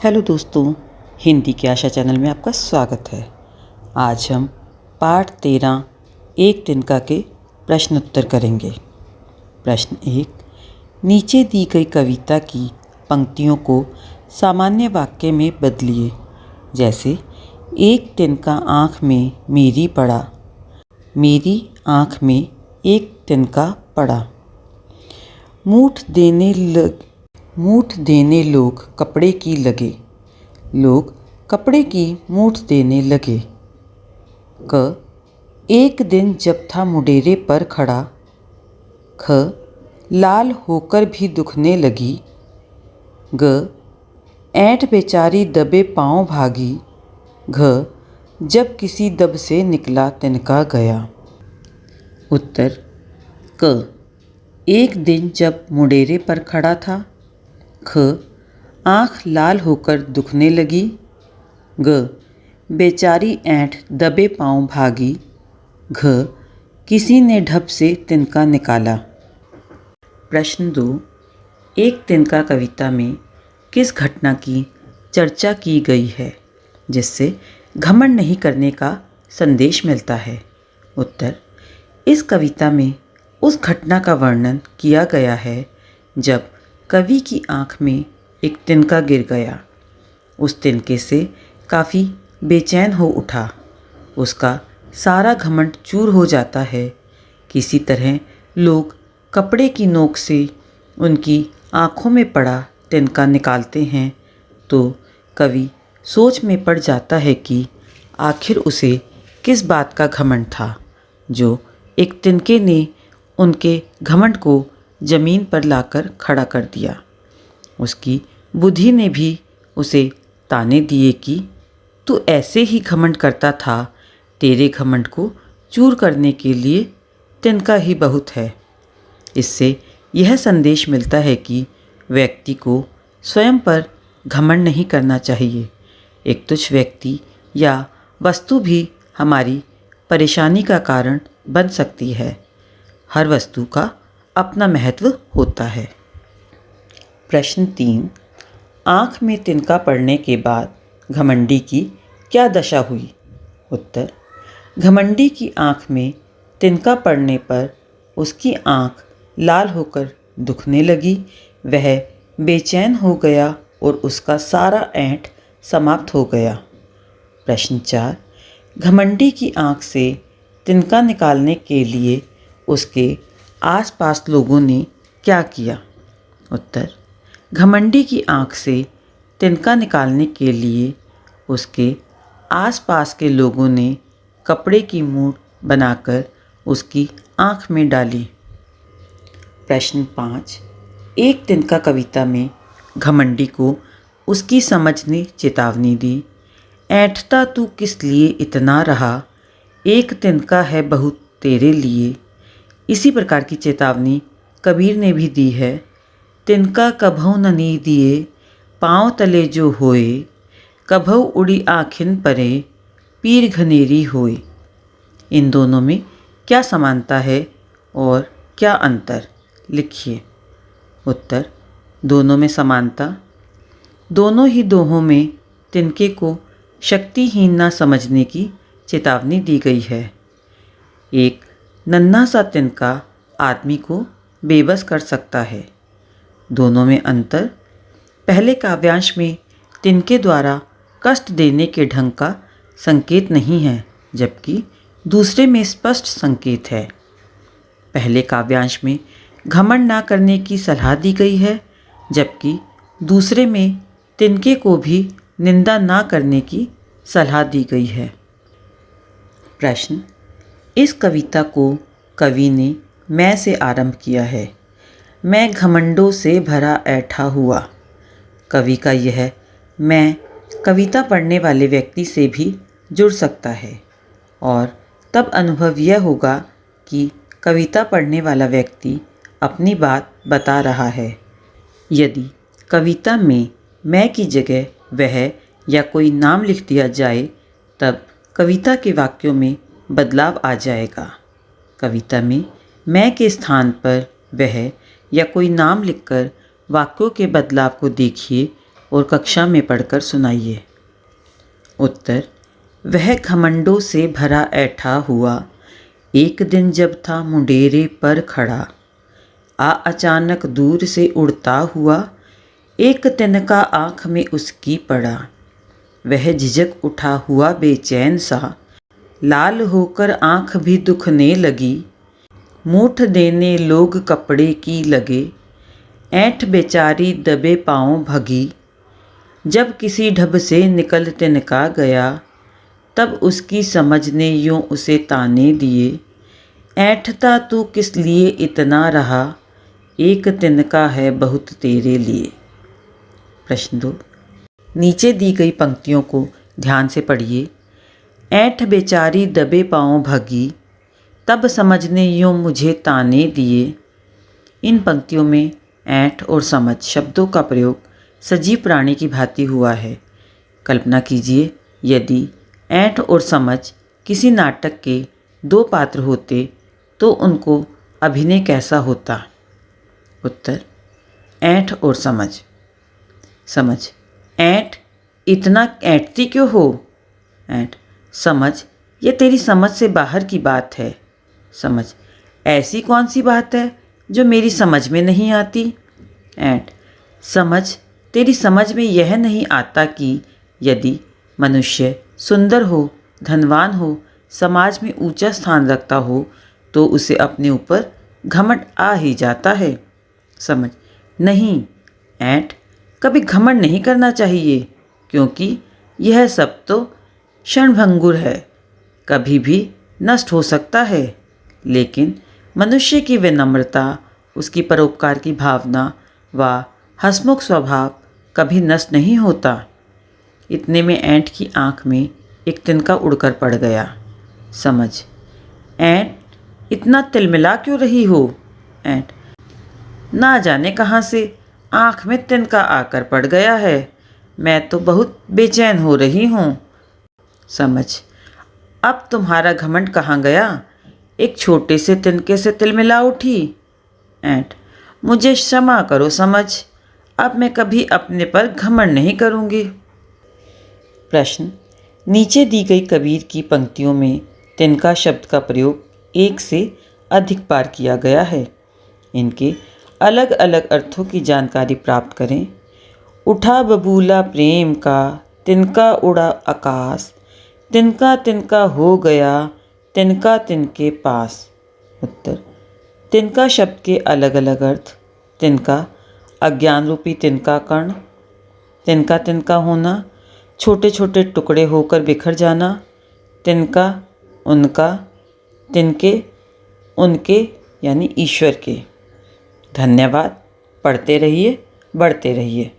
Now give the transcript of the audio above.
Hello दोस्तों, हिंदी के आशा channel में आपका स्वागत है। आज हम पाठ 13 एक तिनका के प्रश्न उत्तर करेंगे। प्रश्न 1, नीचे दी गई कविता की पंक्तियों को सामान्य वाक्य में बदलिए। जैसे एक तिनका आँख में मेरी पड़ा, मेरी आँख में एक तिनका पड़ा। मूठ देने लोग कपड़े की लगे, लोग कपड़े की मूठ देने लगे। क एक दिन जब था मुडेरे पर खड़ा, ख लाल होकर भी दुखने लगी। ग ऐंठ बेचारी दबे पाँव भागी, घ जब किसी दब से निकला तिनका गया। उत्तर क एक दिन जब मुडेरे पर खड़ा था, ख आँख लाल होकर दुखने लगी, ग बेचारी ऐंठ दबे पाँव भागी, घ किसी ने ढब से तिनका निकाला। प्रश्न 2, एक तिनका कविता में किस घटना की चर्चा की गई है जिससे घमंड नहीं करने का संदेश मिलता है? उत्तर, इस कविता में उस घटना का वर्णन किया गया है जब कवि की आँख में एक तिनका गिर गया। उस तिनके से काफ़ी बेचैन हो उठा, उसका सारा घमंड चूर हो जाता है। किसी तरह लोग कपड़े की नोक से उनकी आँखों में पड़ा तिनका निकालते हैं तो कवि सोच में पड़ जाता है कि आखिर उसे किस बात का घमंड था जो एक तिनके ने उनके घमंड को ज़मीन पर लाकर खड़ा कर दिया। उसकी बुद्धि ने भी उसे ताने दिए कि तू ऐसे ही घमंड करता था, तेरे घमंड को चूर करने के लिए तिनका ही बहुत है। इससे यह संदेश मिलता है कि व्यक्ति को स्वयं पर घमंड नहीं करना चाहिए। एक तुच्छ व्यक्ति या वस्तु भी हमारी परेशानी का कारण बन सकती है। हर वस्तु का अपना महत्व होता है। प्रश्न 3, आँख में तिनका पड़ने के बाद घमंडी की क्या दशा हुई? उत्तर, घमंडी की आँख में तिनका पड़ने पर उसकी आँख लाल होकर दुखने लगी, वह बेचैन हो गया और उसका सारा ऐंठ समाप्त हो गया। प्रश्न 4, घमंडी की आँख से तिनका निकालने के लिए उसके आसपास लोगों ने क्या किया? उत्तर, घमंडी की आँख से तिनका निकालने के लिए उसके आसपास के लोगों ने कपड़े की मूठ बनाकर उसकी आँख में डाली। प्रश्न 5, एक तिनका कविता में घमंडी को उसकी समझ ने चेतावनी दी। ऐंठता तू किस लिए इतना रहा, एक तिनका है बहुत तेरे लिए। इसी प्रकार की चेतावनी कबीर ने भी दी है। तिनका कभौ न नी दिए, पाँव तले जो होए, कभौ उड़ी आँखिन परे, पीर घनेरी होए। इन दोनों में क्या समानता है और क्या अंतर? लिखिए। उत्तर, दोनों में समानता। दोनों ही दोहों में तिनके को शक्तिहीन न समझने की चेतावनी दी गई है। एक नन्हा सा तिनका आदमी को बेबस कर सकता है। दोनों में अंतर, पहले काव्यांश में तिनके द्वारा कष्ट देने के ढंग का संकेत नहीं है, जबकि दूसरे में स्पष्ट संकेत है। पहले काव्यांश में घमंड ना करने की सलाह दी गई है, जबकि दूसरे में तिनके को भी निंदा ना करने की सलाह दी गई है। प्रश्न, इस कविता को कवि ने मैं से आरंभ किया है। मैं घमंडों से भरा ऐठा हुआ। कवि का यह मैं कविता पढ़ने वाले व्यक्ति से भी जुड़ सकता है और तब अनुभव यह होगा कि कविता पढ़ने वाला व्यक्ति अपनी बात बता रहा है। यदि कविता में मैं की जगह वह या कोई नाम लिख दिया जाए तब कविता के वाक्यों में बदलाव आ जाएगा। कविता में मैं के स्थान पर वह या कोई नाम लिखकर वाक्यों के बदलाव को देखिए और कक्षा में पढ़कर सुनाइए। उत्तर। वह घमंडों से भरा ऐठा हुआ एक दिन जब था मुंडेरे पर खड़ा, आ अचानक दूर से उड़ता हुआ एक तिनका आँख में उसकी पड़ा। वह झिझक उठा हुआ बेचैन सा, लाल होकर आँख भी दुखने लगी। मूठ देने लोग कपड़े की लगे, ऐंठ बेचारी दबे पाँव भगी। जब किसी ढब से निकल तिनका गया, तब उसकी समझ ने यूँ उसे ताने दिए। ऐंठता तू किस लिए इतना रहा, एक तिनका है बहुत तेरे लिए। प्रश्न 2। नीचे दी गई पंक्तियों को ध्यान से पढ़िए। ऐंठ बेचारी दबे पाँव भगी, तब समझने यूँ मुझे ताने दिए। इन पंक्तियों में ऐंठ और समझ शब्दों का प्रयोग सजीव प्राणी की भांति हुआ है। कल्पना कीजिए, यदि ऐंठ और समझ किसी नाटक के दो पात्र होते तो उनको अभिनय कैसा होता। उत्तर। ऐंठ और समझ। समझ। ऐंठ, इतना ऐंठती क्यों हो। ऐंठ। समझ, ये तेरी समझ से बाहर की बात है। समझ, ऐसी कौन सी बात है जो मेरी समझ में नहीं आती। ऐंठ। समझ, तेरी समझ में यह नहीं आता कि यदि मनुष्य सुंदर हो, धनवान हो, समाज में ऊंचा स्थान रखता हो तो उसे अपने ऊपर घमंड आ ही जाता है। समझ। नहीं ऐंठ, कभी घमंड नहीं करना चाहिए, क्योंकि यह सब तो क्षणभंगुर है, कभी भी नष्ट हो सकता है। लेकिन मनुष्य की विनम्रता, उसकी परोपकार की भावना व हंसमुख स्वभाव कभी नष्ट नहीं होता। इतने में ऐंठ की आँख में एक तिनका उड़कर पड़ गया। समझ। ऐंठ, इतना तिलमिला क्यों रही हो। ऐंठ। ना जाने कहाँ से आँख में तिनका आकर पड़ गया है, मैं तो बहुत बेचैन हो रही हूँ। समझ। अब तुम्हारा घमंड कहाँ गया, एक छोटे से तिनके से तिलमिला उठी। ऐंठ। मुझे क्षमा करो समझ, अब मैं कभी अपने पर घमंड नहीं करूँगी। प्रश्न। नीचे दी गई कबीर की पंक्तियों में तिनका शब्द का प्रयोग एक से अधिक बार किया गया है। इनके अलग अलग अर्थों की जानकारी प्राप्त करें। उठा बबूला प्रेम का, तिनका उड़ा आकाश, तिनका तिनका हो गया, तिनका तिनके पास। उत्तर। तिनका शब्द के अलग अलग अर्थ। तिनका, अज्ञान रूपी तिनका कण, तिनका तिनका होना, छोटे छोटे टुकड़े होकर बिखर जाना। तिनका, उनका, तिनके, उनके यानी ईश्वर के। धन्यवाद। पढ़ते रहिए, बढ़ते रहिए।